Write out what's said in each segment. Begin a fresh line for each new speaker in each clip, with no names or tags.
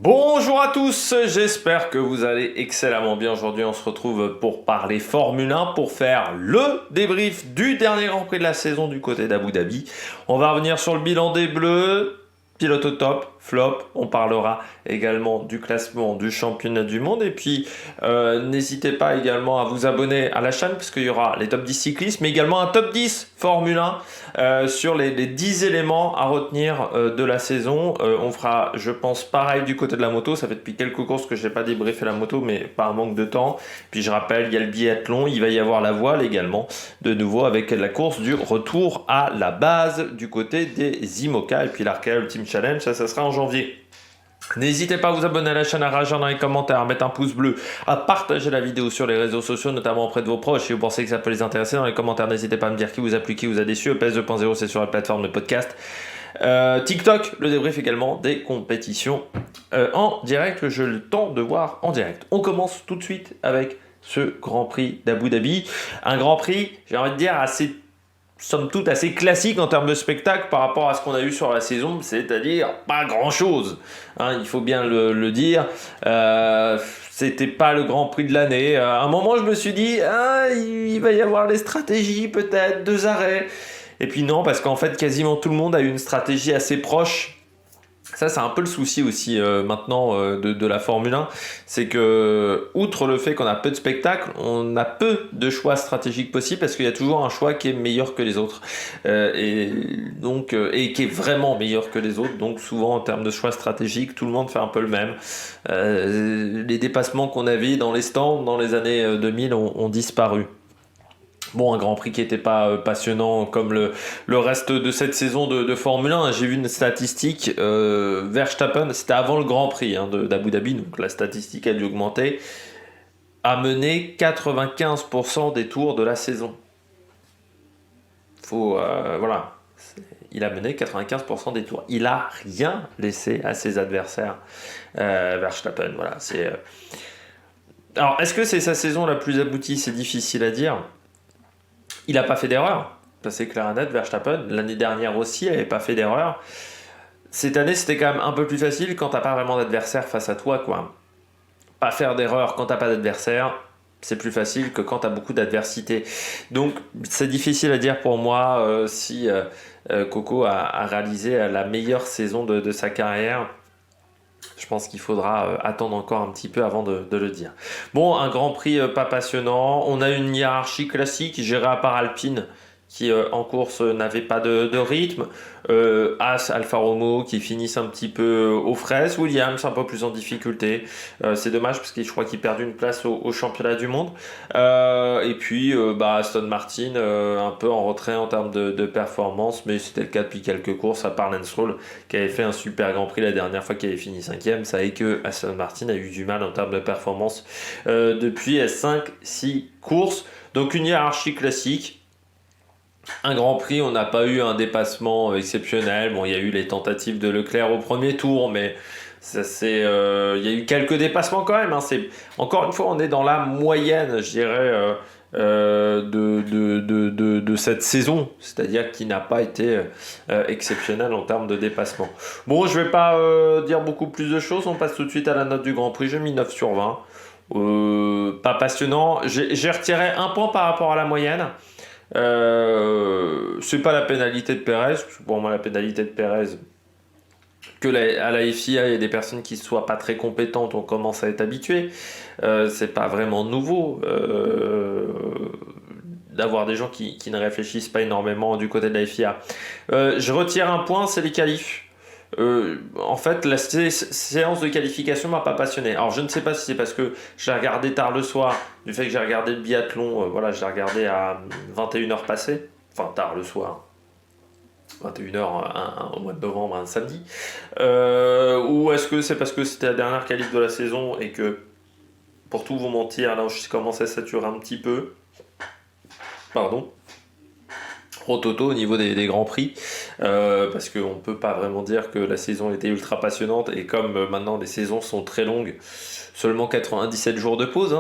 Bonjour à tous, j'espère que vous allez excellemment bien. Aujourd'hui, on se retrouve pour parler Formule 1, pour faire le débrief du dernier Grand Prix de la saison du côté d'Abu Dhabi. On va revenir sur le bilan des Bleus, pilote au top, flop. On parlera également du classement du championnat du monde. Et puis, n'hésitez pas également à vous abonner à la chaîne, puisqu'il y aura les top 10 cyclistes, mais également un top 10 Formule 1 sur les 10 éléments à retenir de la saison. On fera, je pense, pareil du côté de la moto. Ça fait depuis quelques courses que je n'ai pas débriefé la moto, mais par manque de temps. Puis je rappelle, il y a le biathlon, il va y avoir la voile également, de nouveau avec la course du retour à la base du côté des IMOCA. Et puis l'Arkea Ultimate Challenge, ça sera en janvier. N'hésitez pas à vous abonner à la chaîne, à réagir dans les commentaires, à mettre un pouce bleu, à partager la vidéo sur les réseaux sociaux, notamment auprès de vos proches. Si vous pensez que ça peut les intéresser, dans les commentaires, n'hésitez pas à me dire qui vous a plu, qui vous a déçu. EPS 2.0, c'est sur la plateforme de podcast. TikTok, le débrief également des compétitions en direct, que j'ai le temps de voir en direct. On commence tout de suite avec ce Grand Prix d'Abu Dhabi. Un Grand Prix, j'ai envie de dire, somme toute assez classique en termes de spectacle par rapport à ce qu'on a eu sur la saison, c'est-à-dire pas grand-chose. Il faut bien le dire. C'était pas le Grand Prix de l'année. À un moment, je me suis dit, il va y avoir les stratégies, peut-être, 2 arrêts. Et puis non, parce qu'en fait, quasiment tout le monde a eu une stratégie assez proche. Ça, c'est un peu le souci aussi maintenant de la Formule 1, c'est que, outre le fait qu'on a peu de spectacles, on a peu de choix stratégiques possibles, parce qu'il y a toujours un choix qui est meilleur que les autres, et qui est vraiment meilleur que les autres. Donc souvent, en termes de choix stratégiques, tout le monde fait un peu le même. Les dépassements qu'on avait dans les stands dans les années 2000 ont disparu. Bon, un Grand Prix qui n'était pas passionnant comme le reste de cette saison de Formule 1. J'ai vu une statistique, Verstappen, c'était avant le Grand Prix d'Abu Dhabi, donc la statistique a dû augmenter, a mené 95% des tours de la saison. Voilà, il a mené 95% des tours. Il a rien laissé à ses adversaires, Verstappen. Voilà, Alors, est-ce que c'est sa saison la plus aboutie? C'est difficile à dire. Il n'a pas fait d'erreur. Ça, c'est clair et net. Verstappen, l'année dernière aussi, il n'avait pas fait d'erreur. Cette année, c'était quand même un peu plus facile quand tu n'as pas vraiment d'adversaire face à toi, quoi. Pas faire d'erreur quand tu n'as pas d'adversaire, c'est plus facile que quand tu as beaucoup d'adversité. Donc, c'est difficile à dire pour moi si Coco a réalisé la meilleure saison de sa carrière. Je pense qu'il faudra attendre encore un petit peu avant de le dire. Bon, un Grand Prix pas passionnant. On a une hiérarchie classique gérée à part Alpine, qui en course n'avait pas de rythme. As, Alfa Romeo qui finissent un petit peu aux fraises. Williams un peu plus en difficulté. C'est dommage parce que je crois qu'ils perdent une place au championnat du monde. Et puis Aston Martin un peu en retrait en termes de performance, mais c'était le cas depuis quelques courses, à part Lance Stroll qui avait fait un super Grand Prix la dernière fois, qui avait fini 5ème. Ça est que Aston Martin a eu du mal en termes de performance depuis 5-6 courses. Donc une hiérarchie classique. Un Grand Prix, on n'a pas eu un dépassement exceptionnel. Bon, il y a eu les tentatives de Leclerc au premier tour, mais il y a eu quelques dépassements quand même. Encore une fois, on est dans la moyenne, je dirais, de cette saison, c'est-à-dire qui n'a pas été exceptionnel en termes de dépassement. Bon, je vais pas dire beaucoup plus de choses. On passe tout de suite à la note du Grand Prix. J'ai mis 9 sur 20. Pas passionnant. J'ai retiré un point par rapport à la moyenne. C'est pas la pénalité de Perez, parce que pour moi la pénalité de Perez, à la FIA il y a des personnes qui soient pas très compétentes, on commence à être habitué. C'est pas vraiment nouveau d'avoir des gens qui ne réfléchissent pas énormément du côté de la FIA. Je retire un point, c'est les qualifs. En fait, la séance de qualification m'a pas passionné. Alors, je ne sais pas si c'est parce que j'ai regardé tard le soir, du fait que j'ai regardé le biathlon, je l'ai regardé à 21h passées, enfin tard le soir, 21h au mois de novembre, un samedi, ou est-ce que c'est parce que c'était la dernière qualif de la saison et que, pour tout vous mentir, là je commence à saturer un petit peu, pardon, Rototo au niveau des grands prix, parce qu'on ne peut pas vraiment dire que la saison était ultra passionnante, et comme maintenant les saisons sont très longues, seulement 97 jours de pause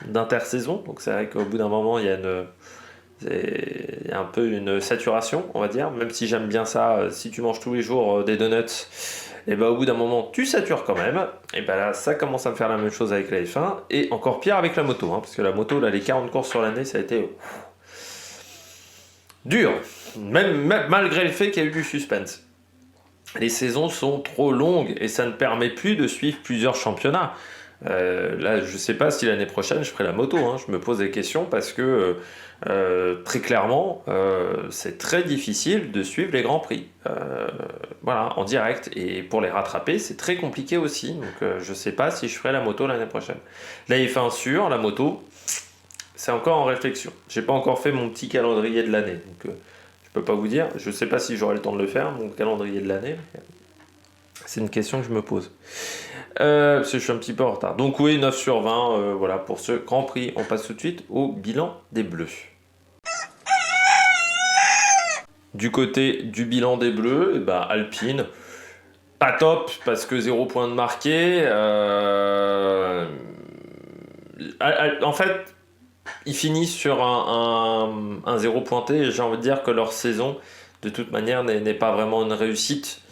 d'intersaison, donc c'est vrai qu'au bout d'un moment il y a un peu une saturation, on va dire, même si j'aime bien ça. Si tu manges tous les jours des donuts et ben au bout d'un moment, tu satures quand même. Et ben là, ça commence à me faire la même chose avec la F1, et encore pire avec la moto, parce que la moto, là, les 40 courses sur l'année, ça a été dur, même malgré le fait qu'il y a eu du suspense. Les saisons sont trop longues et ça ne permet plus de suivre plusieurs championnats. Là, je ne sais pas si l'année prochaine je ferai la moto. Je me pose des questions parce que très clairement, c'est très difficile de suivre les grands prix. Voilà, en direct. Et pour les rattraper, c'est très compliqué aussi. Donc, je ne sais pas si je ferai la moto l'année prochaine. La F1 sur la moto, c'est encore en réflexion. J'ai pas encore fait mon petit calendrier de l'année. Donc, je peux pas vous dire. Je sais pas si j'aurai le temps de le faire, mon calendrier de l'année. C'est une question que je me pose. Parce que je suis un petit peu en retard. Donc oui, 9 sur 20, voilà, pour ce Grand Prix. On passe tout de suite au bilan des Bleus. Du côté du bilan des Bleus, Alpine, pas top, parce que 0 point de marqué. En fait, ils finissent sur un 0 pointé, et j'ai envie de dire que leur saison, de toute manière, n'est pas vraiment une réussite.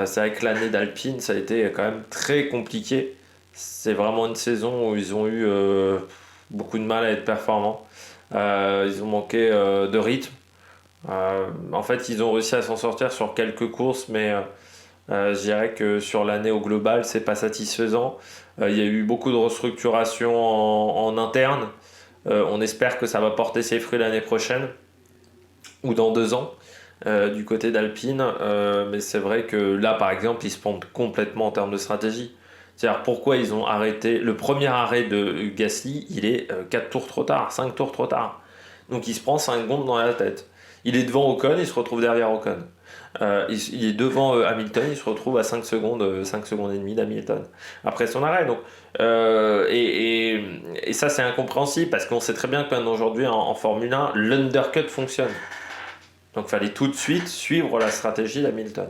C'est vrai que l'année d'Alpine, ça a été quand même très compliqué. C'est vraiment une saison où ils ont eu beaucoup de mal à être performants. Ils ont manqué de rythme. En fait, ils ont réussi à s'en sortir sur quelques courses, mais je dirais que sur l'année au global, c'est pas satisfaisant. Il y a eu beaucoup de restructuration en interne. On espère que ça va porter ses fruits l'année prochaine ou dans 2 ans. Du côté d'Alpine, mais c'est vrai que là par exemple ils se plantent complètement en termes de stratégie. C'est-à-dire pourquoi ils ont arrêté le premier arrêt de Gasly, il est 4 tours trop tard, 5 tours trop tard. Donc il se prend 5 secondes dans la tête. Il est devant Ocon, il se retrouve derrière Ocon. Il est devant Hamilton, il se retrouve à 5 secondes et demie d'Hamilton après son arrêt. Donc, et ça c'est incompréhensible parce qu'on sait très bien que maintenant aujourd'hui en Formule 1, l'undercut fonctionne. Donc il fallait tout de suite suivre la stratégie d'Hamilton.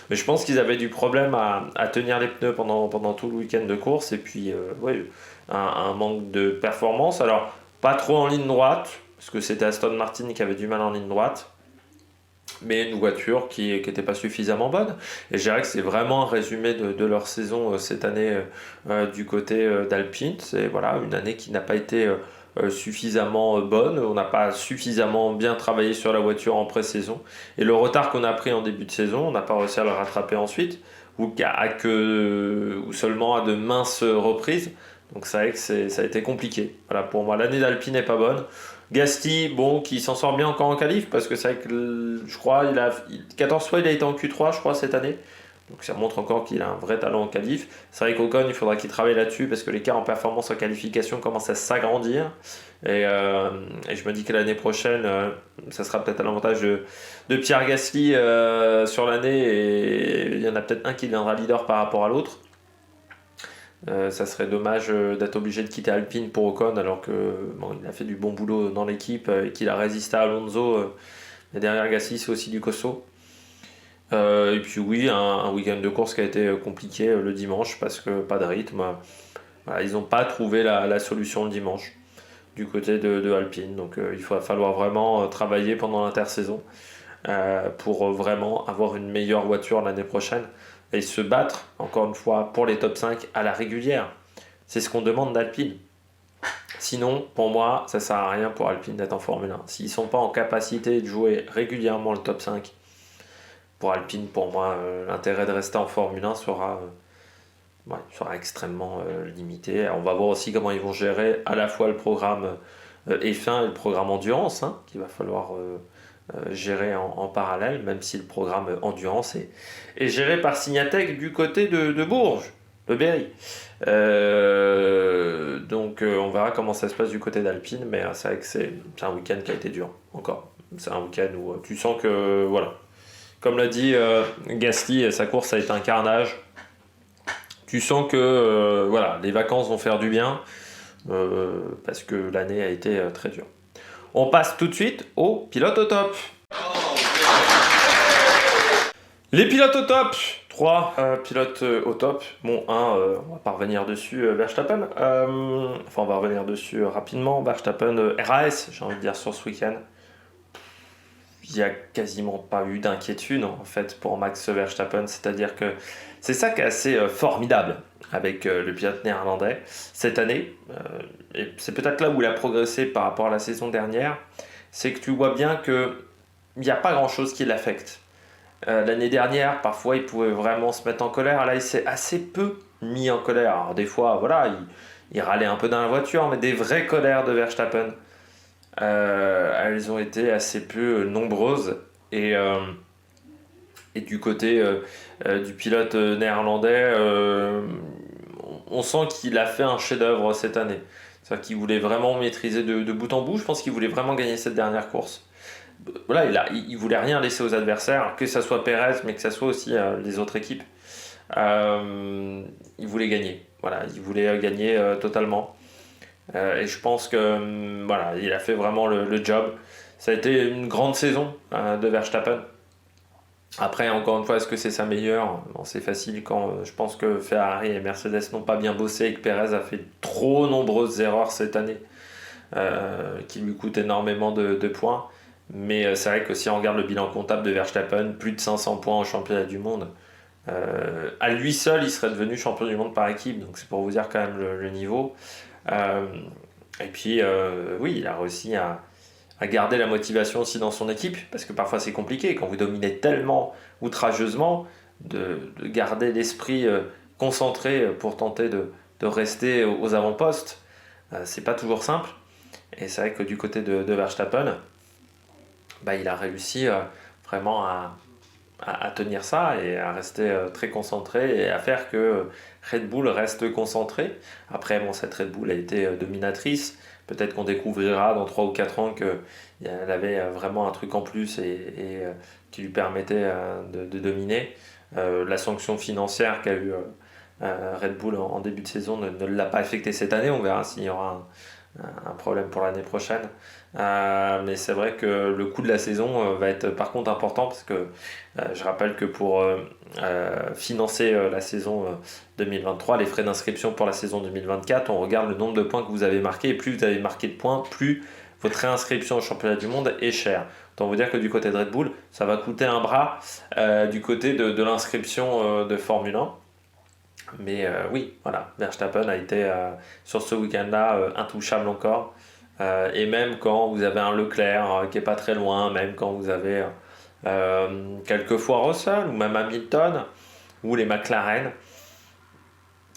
Mais je pense qu'ils avaient du problème à tenir les pneus pendant tout le week-end de course. Et puis un manque de performance. Alors pas trop en ligne droite, parce que c'était Aston Martin qui avait du mal en ligne droite. Mais une voiture qui n'était pas suffisamment bonne. Et je dirais que c'est vraiment un résumé de leur saison cette année du côté d'Alpine. C'est voilà, une année qui n'a pas été suffisamment bonne. On n'a pas suffisamment bien travaillé sur la voiture en pré-saison. Et le retard qu'on a pris en début de saison, on n'a pas réussi à le rattraper ensuite. Ou seulement à de minces reprises. Donc c'est vrai que ça a été compliqué. Voilà, pour moi, l'année d'Alpine n'est pas bonne. Gasly, bon, qui s'en sort bien encore en qualif, parce que c'est vrai que je crois, 14 fois il a été en Q3, je crois, cette année. Donc ça montre encore qu'il a un vrai talent en qualif. C'est vrai qu'Ocon, il faudra qu'il travaille là-dessus, parce que l'écart en performance en qualification commence à s'agrandir. Et je me dis que l'année prochaine, ça sera peut-être à l'avantage de Pierre Gasly sur l'année, et il y en a peut-être un qui deviendra leader par rapport à l'autre. Ça serait dommage d'être obligé de quitter Alpine pour Ocon alors que il a fait du bon boulot dans l'équipe et qu'il a résisté à Alonso. Et derrière Gasly, c'est aussi du costaud. Et puis oui, un week-end de course qui a été compliqué le dimanche parce que pas de rythme. Voilà, ils n'ont pas trouvé la solution le dimanche du côté de Alpine. Donc il va falloir vraiment travailler pendant l'intersaison pour vraiment avoir une meilleure voiture l'année prochaine. Et se battre, encore une fois, pour les top 5 à la régulière. C'est ce qu'on demande d'Alpine. Sinon, pour moi, ça ne sert à rien pour Alpine d'être en Formule 1. S'ils ne sont pas en capacité de jouer régulièrement le top 5, pour Alpine, pour moi, l'intérêt de rester en Formule 1 sera extrêmement limité. On va voir aussi comment ils vont gérer à la fois le programme F1 et le programme Endurance, qu'il va falloir géré en parallèle, même si le programme Endurance est géré par Signatec du côté de Bourges, de Berry. Donc on verra comment ça se passe du côté d'Alpine, mais c'est vrai que c'est un week-end qui a été dur, encore. C'est un week-end où tu sens que, voilà, comme l'a dit Gasly, sa course a été un carnage. Tu sens que les vacances vont faire du bien, parce que l'année a été très dure. On passe tout de suite aux pilotes au top. Les pilotes au top. 3 pilotes au top. Bon, on va pas revenir dessus, Verstappen. On va revenir dessus rapidement. Verstappen, RAS, j'ai envie de dire, sur ce week-end. il n'y a quasiment pas eu d'inquiétude en fait pour Max Verstappen. C'est-à-dire que c'est ça qui est assez formidable avec le pilote néerlandais cette année. Et c'est peut-être là où il a progressé par rapport à la saison dernière. C'est que tu vois bien qu'il n'y a pas grand-chose qui l'affecte. L'année dernière, parfois, il pouvait vraiment se mettre en colère. Là, il s'est assez peu mis en colère. Alors, des fois, voilà, il râlait un peu dans la voiture, mais des vraies colères de Verstappen, elles ont été assez peu nombreuses. Et, euh, et du côté du pilote néerlandais, on sent qu'il a fait un chef-d'œuvre cette année. C'est-à-dire qu'il voulait vraiment maîtriser de bout en bout. Je pense qu'il voulait vraiment gagner cette dernière course. Voilà, il voulait rien laisser aux adversaires, que ce soit Perez, mais que ce soit aussi les autres équipes. Il voulait gagner. Voilà, il voulait gagner totalement. Et je pense que voilà, il a fait vraiment le job. Ça a été une grande saison de Verstappen. Après, encore une fois, est-ce que c'est sa meilleure? Non, c'est facile quand je pense que Ferrari et Mercedes n'ont pas bien bossé et que Perez a fait trop nombreuses erreurs cette année qui lui coûtent énormément de points. Mais c'est vrai que si on regarde le bilan comptable de Verstappen, plus de 500 points au championnat du monde, à lui seul, il serait devenu champion du monde par équipe. Donc c'est pour vous dire quand même le niveau. Euh, et puis, oui, il a réussi à garder la motivation aussi dans son équipe, parce que parfois c'est compliqué quand vous dominez tellement outrageusement de garder l'esprit concentré pour tenter de rester aux avant-postes. C'est pas toujours simple. Et c'est vrai que du côté de Verstappen, bah, il a réussi vraiment à tenir ça et à rester très concentré et à faire que Red Bull reste concentré. Après, bon, cette Red Bull a été dominatrice. Peut-être qu'on découvrira dans 3 ou 4 ans qu'elle avait vraiment un truc en plus et qui lui permettait de dominer. La sanction financière qu'a eu Red Bull en début de saison ne l'a pas affecté cette année. On verra s'il y aura un problème pour l'année prochaine. Mais c'est vrai que le coût de la saison va être par contre important parce que je rappelle que pour financer la saison 2023, les frais d'inscription pour la saison 2024, on regarde le nombre de points que vous avez marqué et plus vous avez marqué de points, plus votre réinscription au championnat du monde est chère. Autant vous dire que du côté de Red Bull, ça va coûter un bras du côté de l'inscription de Formule 1. Mais oui, voilà, Verstappen a été sur ce week-end-là intouchable encore. Et même quand vous avez un Leclerc qui est pas très loin, même quand vous avez quelquefois Russell ou même Hamilton ou les McLaren,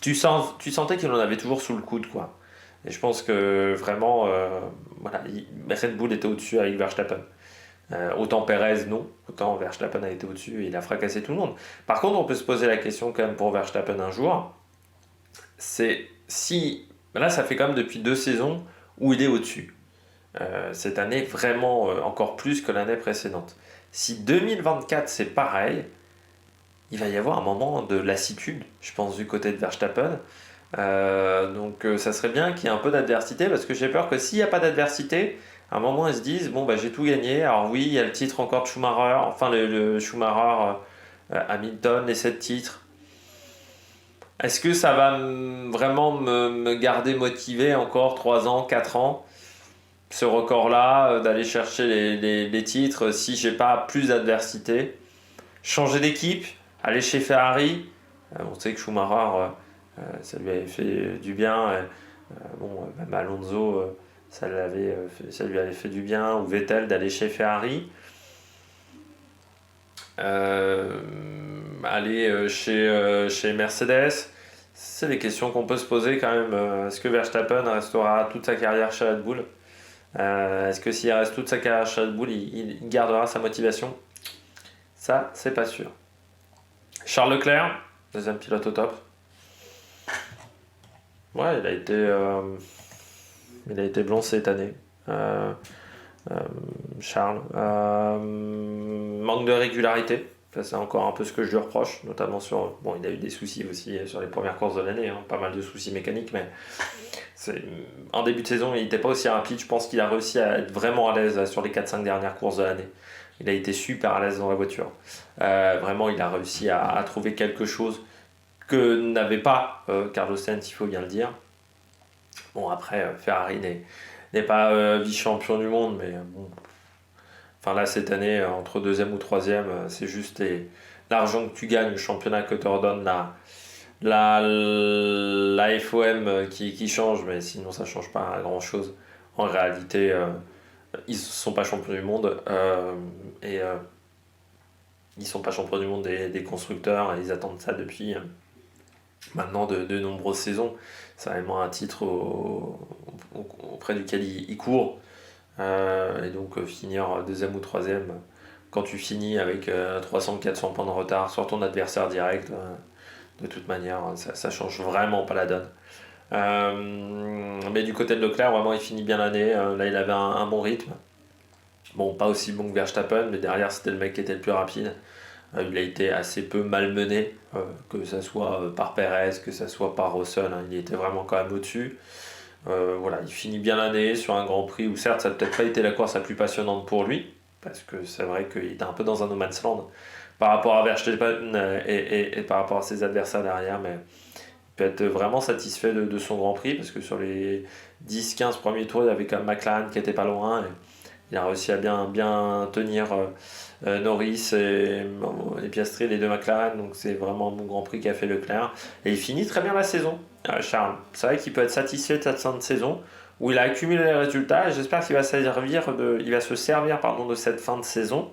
tu sentais qu'il en avait toujours sous le coude, quoi. Et je pense que vraiment, voilà, Red Bull était au-dessus avec Verstappen. Autant Perez, non. Autant Verstappen a été au-dessus et il a fracassé tout le monde. Par contre, on peut se poser la question quand même pour Verstappen un jour. C'est si... Là, ça fait quand même depuis 2 saisons où il est au-dessus. Cette année, vraiment encore plus que l'année précédente. Si 2024, c'est pareil, il va y avoir un moment de lassitude, je pense, du côté de Verstappen. Donc ça serait bien qu'il y ait un peu d'adversité, parce que j'ai peur que s'il n'y a pas d'adversité, à un moment ils se disent, bon bah j'ai tout gagné, alors oui, il y a le titre encore de Schumacher, enfin le Schumacher Hamilton, les 7 titres. Est-ce que ça va vraiment me garder motivé encore 3 ans, 4 ans, ce record-là, d'aller chercher les titres si j'ai pas plus d'adversité? Changer d'équipe, aller chez Ferrari, on sait que Schumacher, ça lui avait fait du bien. Bon, même Alonso, ça lui avait fait du bien, ou Vettel d'aller chez Ferrari. Aller chez Mercedes, c'est des questions qu'on peut se poser quand même. Est-ce que Verstappen restera toute sa carrière chez Red Bull? Est-ce que s'il reste toute sa carrière chez Red Bull, il gardera sa motivation? Ça, c'est pas sûr. Charles Leclerc, deuxième pilote au top. Ouais, il a été blond cette année. Euh, euh, Charles. Manque de régularité. Ça, c'est encore un peu ce que je lui reproche, notamment sur. Bon, il a eu des soucis aussi sur les premières courses de l'année, hein, pas mal de soucis mécaniques, mais en début de saison, il n'était pas aussi rapide. Je pense qu'il a réussi à être vraiment à l'aise sur les 4-5 dernières courses de l'année. Il a été super à l'aise dans la voiture. Vraiment, il a réussi à trouver quelque chose que n'avait pas Carlos Sainz, il faut bien le dire. Bon, après, Ferrari n'est pas vice-champion du monde, mais bon, Enfin là, cette année, entre deuxième ou troisième, c'est juste l'argent que tu gagnes, le championnat que te redonne la FOM qui change, mais sinon ça change pas grand-chose. En réalité, ils ne sont pas champions du monde et ils sont pas champions du monde des constructeurs et ils attendent ça depuis maintenant de nombreuses saisons. C'est vraiment un titre auprès duquel ils courent. Et donc finir deuxième ou troisième, quand tu finis avec 300-400 points de retard sur ton adversaire direct, de toute manière, ça change vraiment pas la donne. Mais du côté de Leclerc, vraiment, il finit bien l'année. Là, il avait un bon rythme. Bon, pas aussi bon que Verstappen, mais derrière, c'était le mec qui était le plus rapide. Il a été assez peu malmené, que ce soit par Perez, que ce soit par Russell. Il était vraiment quand même au-dessus. Voilà, il finit bien l'année sur un Grand Prix où certes, ça n'a peut-être pas été la course la plus passionnante pour lui, parce que c'est vrai qu'il était un peu dans un no man's land par rapport à Verstappen et par rapport à ses adversaires derrière, mais peut être vraiment satisfait de son Grand Prix parce que sur les 10-15 premiers tours, il y avait quand même McLaren qui était pas loin. Et il a réussi à bien tenir Norris et Piastri, les deux McLaren. Donc c'est vraiment un bon Grand Prix qu'a fait Leclerc. Et il finit très bien la saison, Charles. C'est vrai qu'il peut être satisfait de cette fin de saison où il a accumulé les résultats. Et j'espère qu'il va il va se servir de cette fin de saison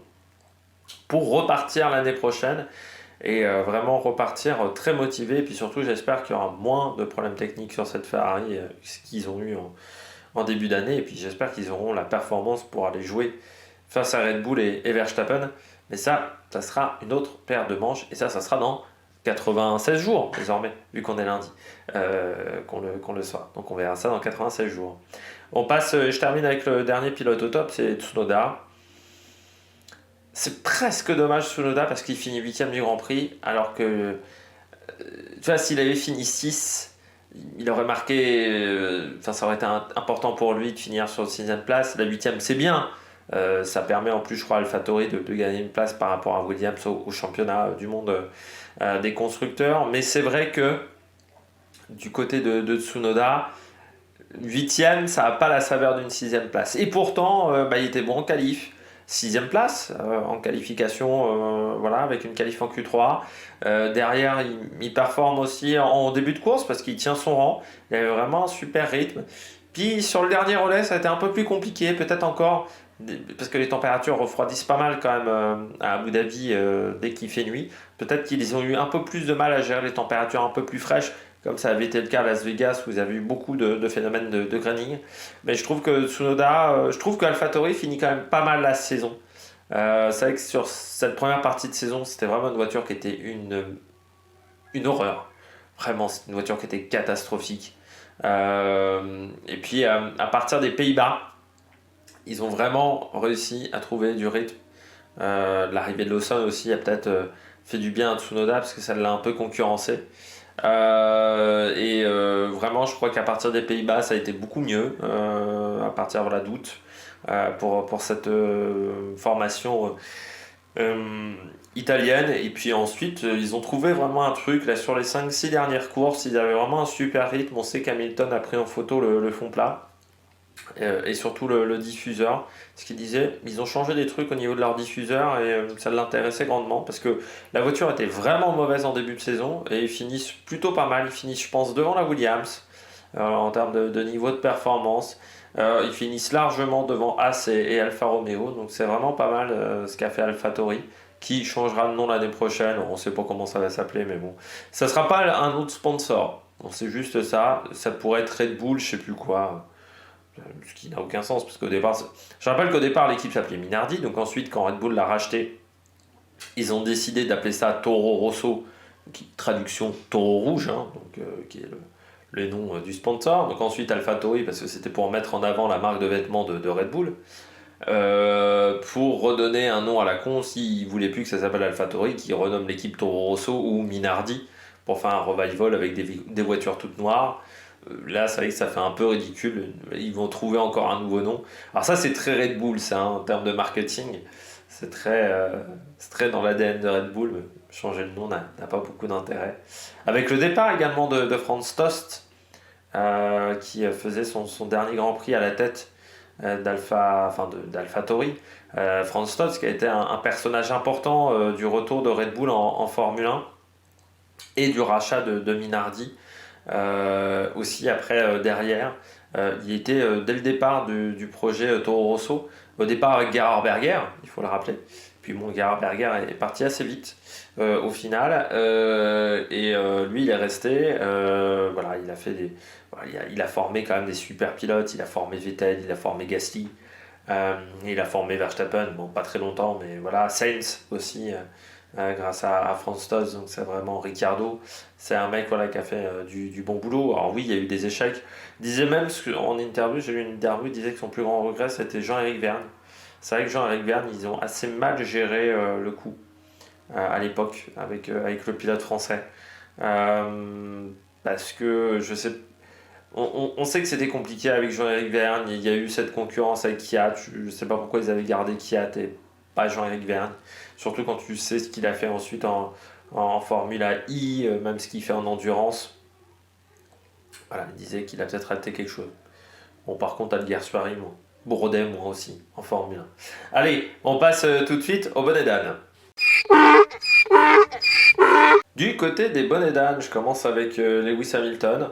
pour repartir l'année prochaine et vraiment repartir très motivé. Et puis surtout, j'espère qu'il y aura moins de problèmes techniques sur cette Ferrari qu'ils ont eu en début d'année. Et puis j'espère qu'ils auront la performance pour aller jouer face à Red Bull et Verstappen. Mais ça sera une autre paire de manches. Et ça sera dans 96 jours désormais, vu qu'on est lundi, qu'on le soit. Donc on verra ça dans 96 jours. On passe, je termine avec le dernier pilote au top, c'est Tsunoda. C'est presque dommage Tsunoda parce qu'il finit 8ème du Grand Prix, alors que tu vois, s'il avait fini 6, il aurait marqué. Ça aurait été important pour lui de finir sur la 6ème place. La 8ème, c'est bien. Ça permet en plus, je crois, à AlphaTauri de gagner une place par rapport à Williams au championnat du monde des constructeurs. Mais c'est vrai que du côté de Tsunoda, 8ème, ça n'a pas la saveur d'une 6ème place. Et pourtant, il était bon en qualif. 6ème place en qualification, voilà, avec une qualif en Q3. Derrière, il performe aussi en début de course parce qu'il tient son rang. Il avait vraiment un super rythme. Puis sur le dernier relais, ça a été un peu plus compliqué, peut-être encore, parce que les températures refroidissent pas mal quand même à Abu Dhabi dès qu'il fait nuit. Peut-être qu'ils ont eu un peu plus de mal à gérer les températures un peu plus fraîches, comme ça avait été le cas à Las Vegas où vous avez eu beaucoup de phénomènes de graining. Mais je trouve que Tsunoda, je trouve qu'AlphaTauri finit quand même pas mal la saison. C'est vrai que sur cette première partie de saison, c'était vraiment une voiture qui était une horreur. Vraiment, c'est une voiture qui était catastrophique. Et puis à partir des Pays-Bas, ils ont vraiment réussi à trouver du rythme. L'arrivée de Lawson aussi a peut-être fait du bien à Tsunoda parce que ça l'a un peu concurrencé. Vraiment, je crois qu'à partir des Pays-Bas, ça a été beaucoup mieux, à partir d'août, pour cette formation italienne. Et puis ensuite, ils ont trouvé vraiment un truc. Là, sur les 5-6 dernières courses, ils avaient vraiment un super rythme. On sait qu'Hamilton a pris en photo le fond plat. Et surtout le diffuseur. Ce qu'il disait, ils ont changé des trucs au niveau de leur diffuseur et ça l'intéressait grandement parce que la voiture était vraiment mauvaise en début de saison et ils finissent plutôt pas mal. Ils finissent, je pense, devant la Williams en termes de niveau de performance. Ils finissent largement devant Haas et Alfa Romeo, donc c'est vraiment pas mal ce qu'a fait AlphaTauri, qui changera de nom l'année prochaine. On ne sait pas comment ça va s'appeler, mais bon, ça sera pas un autre sponsor. Bon, c'est juste ça. Ça pourrait être Red Bull, je sais plus quoi. Ce qui n'a aucun sens, parce qu'au départ, je rappelle qu'au départ l'équipe s'appelait Minardi, donc ensuite quand Red Bull l'a racheté, ils ont décidé d'appeler ça Toro Rosso, qui traduction Taureau Rouge, qui est le nom du sponsor. Donc ensuite AlphaTauri, parce que c'était pour mettre en avant la marque de vêtements de Red Bull, pour redonner un nom à la con, s'ils ne voulaient plus que ça s'appelle AlphaTauri, qui renomme l'équipe Toro Rosso ou Minardi, pour faire un revival avec des voitures toutes noires. Là, c'est vrai que ça fait un peu ridicule. Ils vont trouver encore un nouveau nom. Alors ça, c'est très Red Bull, ça, en termes de marketing. C'est très dans l'ADN de Red Bull. Changer le nom n'a pas beaucoup d'intérêt. Avec le départ également de Franz Tost, qui faisait son dernier Grand Prix à la tête d'AlphaTauri, Franz Stotz, qui a été un personnage important du retour de Red Bull en Formule 1 et du rachat de Minardi aussi après derrière. Il était dès le départ du projet Toro Rosso, au départ avec Gerhard Berger, il faut le rappeler. Puis bon, Gerhard Berger est parti assez vite au final, et lui il est resté. Voilà, il a fait il a formé quand même des super pilotes. Il a formé Vettel, il a formé Gasly, il a formé Verstappen. Bon, pas très longtemps, mais voilà, Sainz aussi. Grâce à Franz Stotz, donc c'est vraiment Ricciardo, c'est un mec voilà, qui a fait du bon boulot. Alors oui, il y a eu des échecs. Il disait même, en interview, j'ai lu une interview, il disait que son plus grand regret c'était Jean-Éric Vergne. C'est vrai que Jean-Éric Vergne, ils ont assez mal géré le coup à l'époque avec le pilote français. Parce que je sais, on sait que c'était compliqué avec Jean-Éric Vergne, il y a eu cette concurrence avec Kiat, je ne sais pas pourquoi ils avaient gardé Kiat et pas Jean-Éric Vergne, surtout quand tu sais ce qu'il a fait ensuite en Formula I, même ce qu'il fait en endurance. Voilà, il disait qu'il a peut-être raté quelque chose. Bon, par contre, Alguersuari, moi. Bourdais, moi aussi, en Formule 1. Allez, on passe tout de suite au bonnet d'âne. Du côté des bonnets d'âne, je commence avec Lewis Hamilton.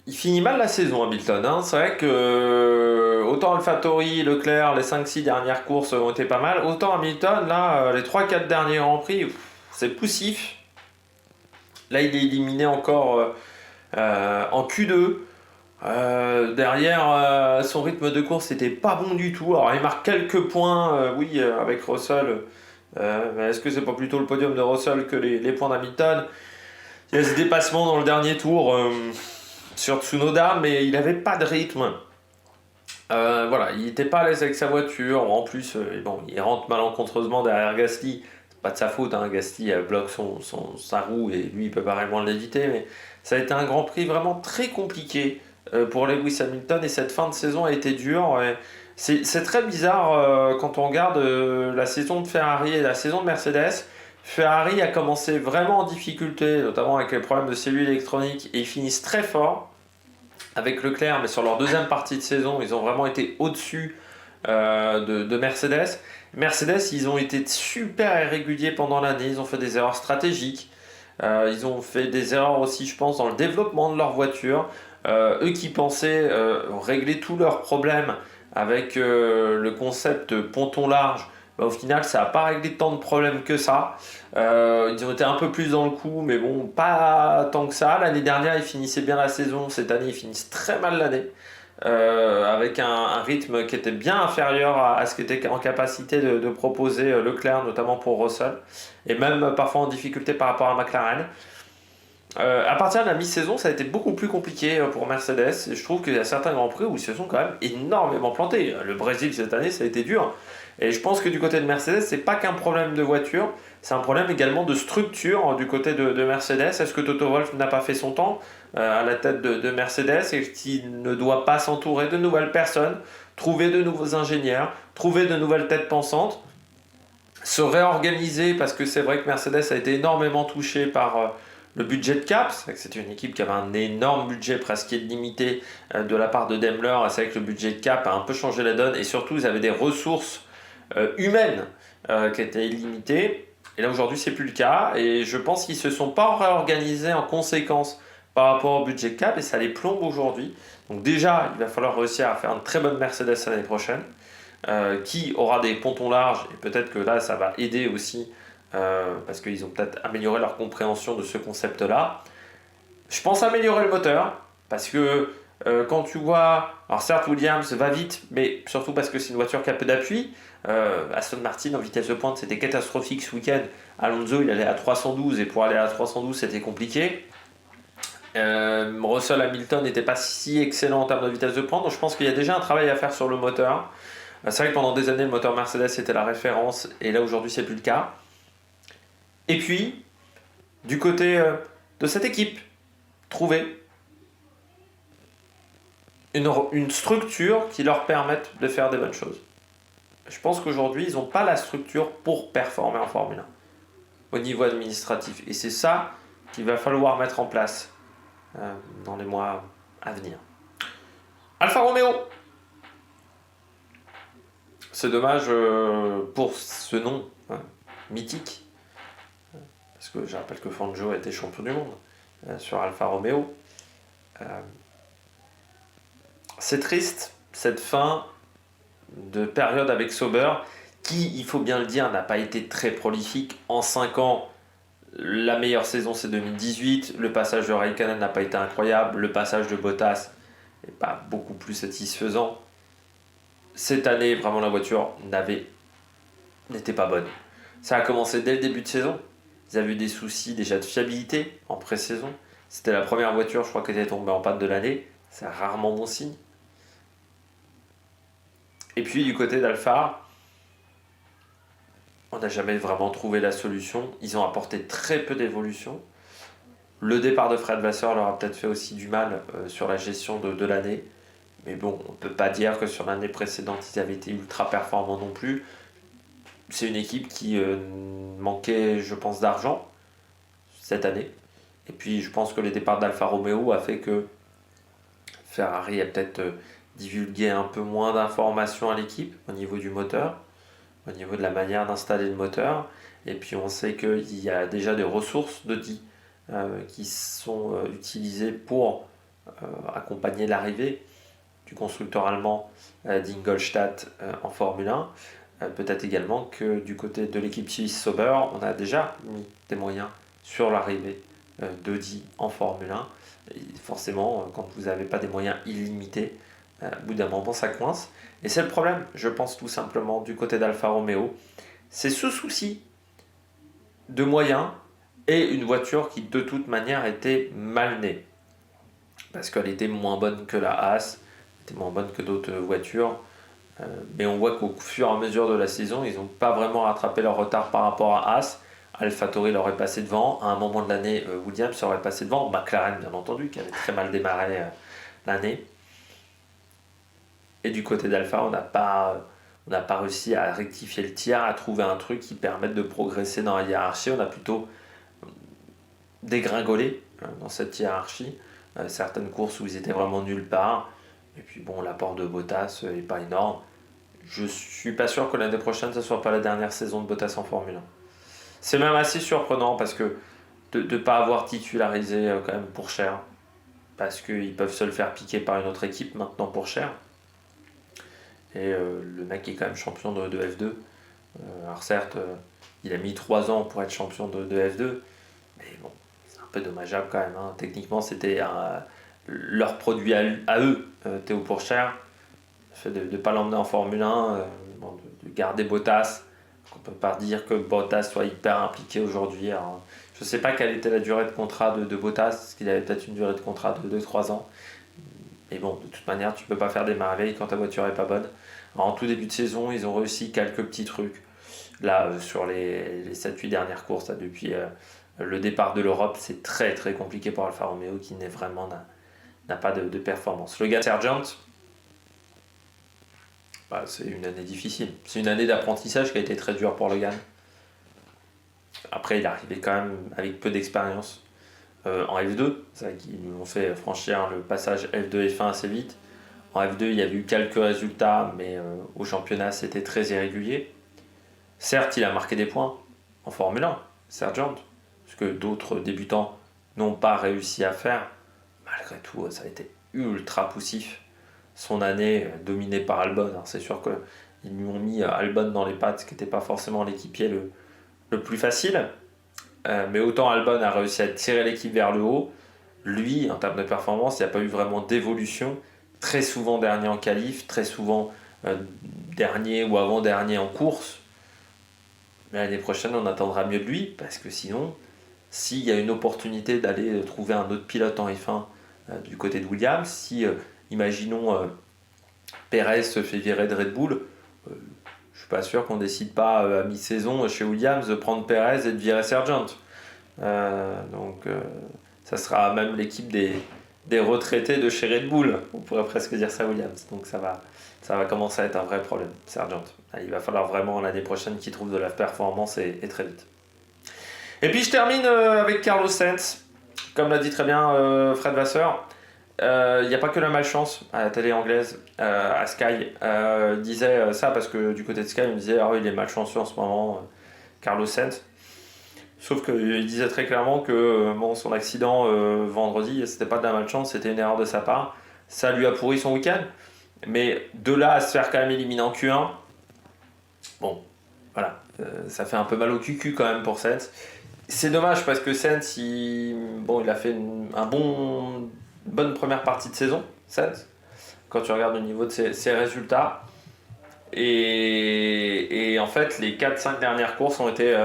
Il finit mal la saison, Hamilton. Hein. C'est vrai que autant AlphaTauri, Leclerc, les 5-6 dernières courses ont été pas mal. Autant Hamilton, là, les 3-4 derniers Grands Prix, c'est poussif. Là, il est éliminé encore en Q2. Derrière, son rythme de course n'était pas bon du tout. Alors, il marque quelques points, oui, avec Russell. Mais est-ce que c'est pas plutôt le podium de Russell que les points d'Hamilton? Il y a ce dépassement dans le dernier tour sur Tsunoda, mais il n'avait pas de rythme. Voilà, il n'était pas à l'aise avec sa voiture. En plus, bon, il rentre malencontreusement derrière Gasly. C'est pas de sa faute, hein. Gasly bloque sa roue et lui, il peut pas vraiment l'éviter. Mais ça a été un Grand Prix vraiment très compliqué pour Lewis Hamilton et cette fin de saison a été dure. C'est très bizarre quand on regarde la saison de Ferrari et la saison de Mercedes. Ferrari a commencé vraiment en difficulté, notamment avec les problèmes de cellules électroniques, et ils finissent très fort avec Leclerc, mais sur leur deuxième partie de saison, ils ont vraiment été au-dessus de Mercedes. Mercedes, ils ont été super irréguliers pendant l'année, ils ont fait des erreurs stratégiques, ils ont fait des erreurs aussi, je pense, dans le développement de leur voiture. Eux qui pensaient régler tous leurs problèmes avec le concept ponton large, bah, au final, ça n'a pas réglé tant de problèmes que ça. Ils ont été un peu plus dans le coup, mais bon, pas tant que ça. L'année dernière, ils finissaient bien la saison. Cette année, ils finissent très mal l'année. Avec un rythme qui était bien inférieur à ce qu'était en capacité de proposer Leclerc, notamment pour Russell, et même parfois en difficulté par rapport à McLaren. À partir de la mi-saison, ça a été beaucoup plus compliqué pour Mercedes. Et je trouve qu'il y a certains grands prix où ils se sont quand même énormément plantés. Le Brésil cette année, ça a été dur. Et je pense que du côté de Mercedes, c'est pas qu'un problème de voiture, c'est un problème également de structure du côté de Mercedes. Est-ce que Toto Wolff n'a pas fait son temps à la tête de Mercedes et qu'il ne doit pas s'entourer de nouvelles personnes, trouver de nouveaux ingénieurs, trouver de nouvelles têtes pensantes, se réorganiser parce que c'est vrai que Mercedes a été énormément touché par le budget de cap, c'était une équipe qui avait un énorme budget presque illimité de la part de Daimler. C'est vrai que le budget de cap a un peu changé la donne et surtout ils avaient des ressources humaines qui étaient illimitées. Et là aujourd'hui c'est plus le cas et je pense qu'ils se sont pas réorganisés en conséquence par rapport au budget de cap et ça les plombe aujourd'hui. Donc déjà il va falloir réussir à faire une très bonne Mercedes l'année prochaine qui aura des pontons larges et peut-être que là ça va aider aussi parce qu'ils ont peut-être amélioré leur compréhension de ce concept-là. Je pense améliorer le moteur, parce que quand tu vois, alors certes Williams va vite, mais surtout parce que c'est une voiture qui a peu d'appui. Aston Martin en vitesse de pointe c'était catastrophique ce week-end. Alonso il allait à 312 et pour aller à 312 c'était compliqué. Russell Hamilton n'était pas si excellent en termes de vitesse de pointe, donc je pense qu'il y a déjà un travail à faire sur le moteur. C'est vrai que pendant des années le moteur Mercedes était la référence et là aujourd'hui c'est plus le cas. Et puis, du côté de cette équipe, trouver une structure qui leur permette de faire des bonnes choses. Je pense qu'aujourd'hui, ils n'ont pas la structure pour performer en Formule 1 au niveau administratif. Et c'est ça qu'il va falloir mettre en place dans les mois à venir. Alfa Romeo, C'est dommage pour ce nom mythique, parce que je rappelle que Fangio a été champion du monde sur Alfa Romeo. C'est triste, cette fin de période avec Sauber, qui, il faut bien le dire, n'a pas été très prolifique. En 5 ans, la meilleure saison c'est 2018, le passage de Raikkonen n'a pas été incroyable, le passage de Bottas n'est pas beaucoup plus satisfaisant. Cette année, vraiment la voiture n'était pas bonne. Ça a commencé dès le début de saison. Ils avaient eu des soucis déjà de fiabilité en pré-saison. C'était la première voiture, je crois, qui était tombée en panne de l'année. C'est rarement bon signe. Et puis du côté d'Alpha, on n'a jamais vraiment trouvé la solution. Ils ont apporté très peu d'évolution. Le départ de Fred Vasseur leur a peut-être fait aussi du mal sur la gestion de l'année. Mais bon, on ne peut pas dire que sur l'année précédente, ils avaient été ultra performants non plus. C'est une équipe qui manquait, je pense, d'argent cette année. Et puis, je pense que le départ d'Alfa Romeo a fait que Ferrari a peut-être divulgué un peu moins d'informations à l'équipe au niveau du moteur, au niveau de la manière d'installer le moteur. Et puis, on sait qu'il y a déjà des ressources de DI qui sont utilisées pour accompagner l'arrivée du constructeur allemand d'Ingolstadt en Formule 1. Peut-être également que du côté de l'équipe suisse Sauber, on a déjà mis des moyens sur l'arrivée d'Audi en Formule 1. Et forcément, quand vous n'avez pas des moyens illimités, au bout d'un moment, ça coince. Et c'est le problème, je pense tout simplement, du côté d'Alfa Romeo. C'est ce souci de moyens et une voiture qui, de toute manière, était mal née. Parce qu'elle était moins bonne que la Haas, était moins bonne que d'autres voitures. Mais on voit qu'au fur et à mesure de la saison, ils n'ont pas vraiment rattrapé leur retard par rapport à Haas. AlphaTauri leur est passé devant. À un moment de l'année, Williams aurait passé devant. McLaren, bien entendu, qui avait très mal démarré l'année. Et du côté d'Alpha, on n'a pas réussi à rectifier le tir, à trouver un truc qui permette de progresser dans la hiérarchie. On a plutôt dégringolé dans cette hiérarchie. Certaines courses où ils étaient vraiment nulle part. Et puis bon, l'apport de Bottas n'est pas énorme. Je suis pas sûr que l'année prochaine, ce ne soit pas la dernière saison de Bottas en Formule 1. C'est même assez surprenant parce que de ne pas avoir titularisé quand même pour cher. Parce qu'ils peuvent se le faire piquer par une autre équipe maintenant pour cher. Et le mec est quand même champion de F2. Alors certes, il a mis 3 ans pour être champion de F2. Mais bon, c'est un peu dommageable quand même. Techniquement, c'était leur produit à eux, Théo Pourchaire. Le fait de ne pas l'emmener en Formule 1, de garder Bottas. On ne peut pas dire que Bottas soit hyper impliqué aujourd'hui. Alors, je ne sais pas quelle était la durée de contrat de Bottas, parce qu'il avait peut-être une durée de contrat de 2-3 ans. Mais bon, de toute manière, tu ne peux pas faire des merveilles quand ta voiture n'est pas bonne. Alors, en tout début de saison, ils ont réussi quelques petits trucs. Là, sur les 7-8 dernières courses, là, depuis le départ de l'Europe, c'est très très compliqué pour Alfa Romeo qui n'a pas de performance. Logan Sargent, c'est une année difficile. C'est une année d'apprentissage qui a été très dure pour Logan. Après, il est arrivé quand même avec peu d'expérience en F2. C'est vrai qu'ils lui ont fait franchir le passage F2-F1 assez vite. En F2, il y avait eu quelques résultats, mais au championnat, c'était très irrégulier. Certes, il a marqué des points en Formule 1, Sargent, ce que d'autres débutants n'ont pas réussi à faire. Malgré tout, ça a été ultra poussif. Son année dominée par Albon. Alors, c'est sûr qu'ils lui ont mis Albon dans les pattes, ce qui n'était pas forcément l'équipier le plus facile. Mais autant Albon a réussi à tirer l'équipe vers le haut, lui, en termes de performance, il n'y a pas eu vraiment d'évolution. Très souvent dernier en qualif, très souvent dernier ou avant-dernier en course. Mais l'année prochaine, on attendra mieux de lui, parce que sinon, s'il y a une opportunité d'aller trouver un autre pilote en F1 du côté de Williams, si, imaginons, Perez se fait virer de Red Bull, je ne suis pas sûr qu'on ne décide pas à mi-saison chez Williams de prendre Perez et de virer Sargent. Donc, ça sera même l'équipe des retraités de chez Red Bull, on pourrait presque dire ça Williams. Donc ça va commencer à être un vrai problème, Sargent. Il va falloir vraiment l'année prochaine qu'il trouve de la performance et très vite. Et puis je termine avec Carlos Sainz. Comme l'a dit très bien Fred Vasseur, il n'y a pas que la malchance à la télé anglaise, à Sky. Il disait ça parce que du côté de Sky, il me disait ah oui, il est malchanceux en ce moment, Carlos Sainz. Sauf qu'il disait très clairement que bon, son accident vendredi, c'était pas de la malchance, c'était une erreur de sa part. Ça lui a pourri son week-end. Mais de là à se faire quand même éliminer en Q1, bon, voilà, ça fait un peu mal au cul quand même pour Sainz. C'est dommage parce que Sainz, il a fait une bonne première partie de saison, Sainz, quand tu regardes au niveau de ses résultats. Et en fait, les 4-5 dernières courses ont été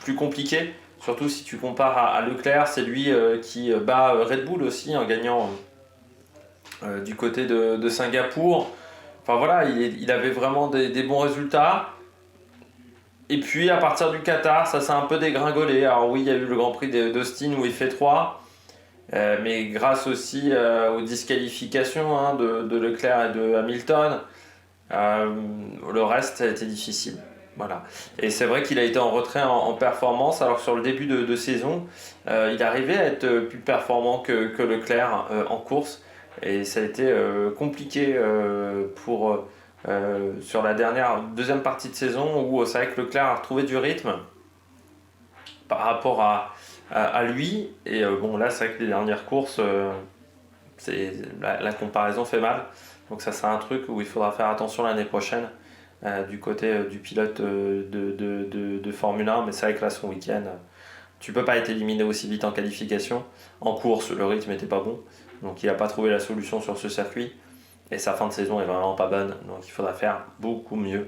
plus compliquées. Surtout si tu compares à Leclerc, c'est lui qui bat Red Bull aussi en gagnant du côté de Singapour. Enfin voilà, il avait vraiment des bons résultats. Et puis à partir du Qatar, ça s'est un peu dégringolé. Alors oui, il y a eu le Grand Prix d'Austin où il fait 3. Mais grâce aussi aux disqualifications de Leclerc et de Hamilton, le reste a été difficile. Voilà. Et c'est vrai qu'il a été en retrait en performance, alors que sur le début de saison, il arrivait à être plus performant que Leclerc en course. Et ça a été compliqué sur la deuxième partie de saison où c'est vrai que Leclerc a retrouvé du rythme par rapport à lui. Et bon, là, c'est vrai que les dernières courses, la comparaison fait mal. Donc ça, c'est un truc où il faudra faire attention l'année prochaine du côté du pilote de Formule 1. Mais c'est vrai que là, son week-end, tu peux pas être éliminé aussi vite en qualification. En course, le rythme n'était pas bon. Donc il n'a pas trouvé la solution sur ce circuit. Et sa fin de saison est vraiment pas bonne. Donc il faudra faire beaucoup mieux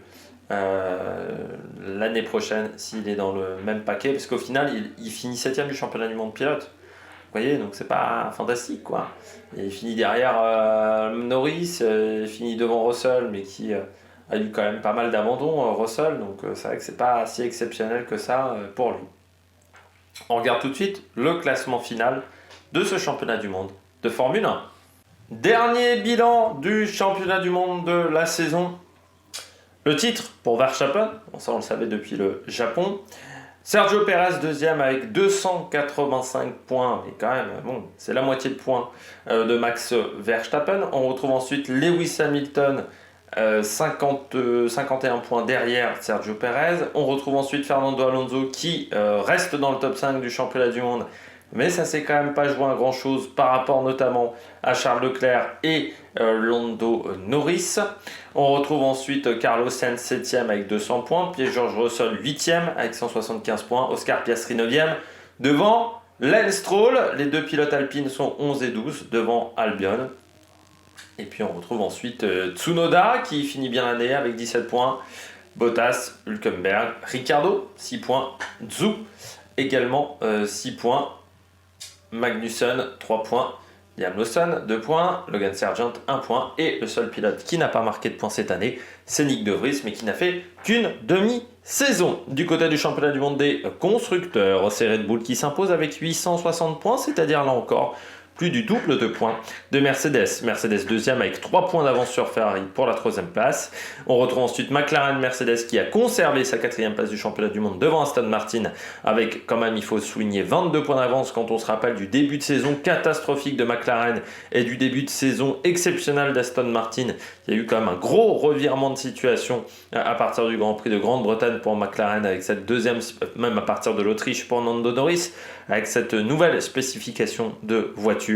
l'année prochaine s'il est dans le même paquet. Parce qu'au final, il finit 7ème du championnat du monde pilote. Vous voyez, donc c'est pas fantastique quoi. Et il finit derrière Norris, il finit devant Russell, mais qui a eu quand même pas mal d'abandons, Russell. Donc c'est vrai que c'est pas si exceptionnel que ça pour lui. On regarde tout de suite le classement final de ce championnat du monde de Formule 1. Dernier bilan du championnat du monde de la saison. Le titre pour Verstappen, ça on le savait depuis le Japon. Sergio Pérez deuxième avec 285 points, mais quand même, bon, c'est la moitié de points de Max Verstappen. On retrouve ensuite Lewis Hamilton, 51 points derrière Sergio Pérez. On retrouve ensuite Fernando Alonso qui reste dans le top 5 du championnat du monde. Mais ça s'est quand même pas joué à grand chose par rapport notamment à Charles Leclerc et Lando Norris. On retrouve ensuite Carlos Sainz 7ème avec 200 points, Pierre-Georges Russell 8ème avec 175 points, Oscar Piastri 9ème devant Lance Stroll. Les deux pilotes alpines sont 11 et 12 devant Albon. Et puis on retrouve ensuite Tsunoda qui finit bien l'année avec 17 points, Bottas, Hülkenberg, Ricciardo 6 points, Zhou également 6 points, Magnussen 3 points, Liam Lawson 2 points, Logan Sargent 1 point et le seul pilote qui n'a pas marqué de points cette année, c'est Nick De Vries mais qui n'a fait qu'une demi-saison. Du côté du championnat du monde des constructeurs, c'est Red Bull qui s'impose avec 860 points, c'est-à-dire là encore plus du double de points de Mercedes. Mercedes deuxième avec 3 points d'avance sur Ferrari pour la troisième place. On retrouve ensuite McLaren Mercedes qui a conservé sa quatrième place du championnat du monde devant Aston Martin avec quand même, il faut souligner, 22 points d'avance quand on se rappelle du début de saison catastrophique de McLaren et du début de saison exceptionnel d'Aston Martin. Il y a eu quand même un gros revirement de situation à partir du Grand Prix de Grande-Bretagne pour McLaren avec cette deuxième, même à partir de l'Autriche pour Lando Norris, avec cette nouvelle spécification de voiture.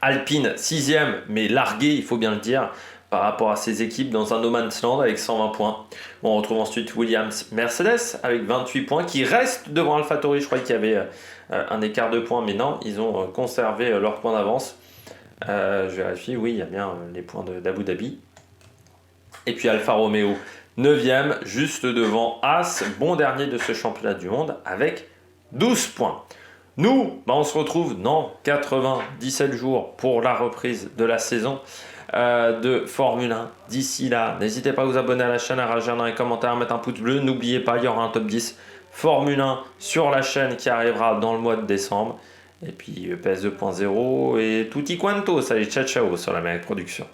Alpine 6ème, mais largué, il faut bien le dire, par rapport à ses équipes dans un no man's land avec 120 points. On retrouve ensuite Williams Mercedes avec 28 points qui reste devant AlphaTauri. Je croyais qu'il y avait un écart de points, mais non, ils ont conservé leurs points d'avance. Je vérifie, oui, il y a bien les points d'Abu Dhabi. Et puis Alfa Romeo 9ème, juste devant As, bon dernier de ce championnat du monde avec 12 points. Nous, on se retrouve dans 97 jours pour la reprise de la saison de Formule 1. D'ici là, n'hésitez pas à vous abonner à la chaîne, à réagir dans les commentaires, à mettre un pouce bleu. N'oubliez pas, il y aura un top 10 Formule 1 sur la chaîne qui arrivera dans le mois de décembre. Et puis PS 2.0 et tutti quanto. Salut, ciao ciao sur la Production.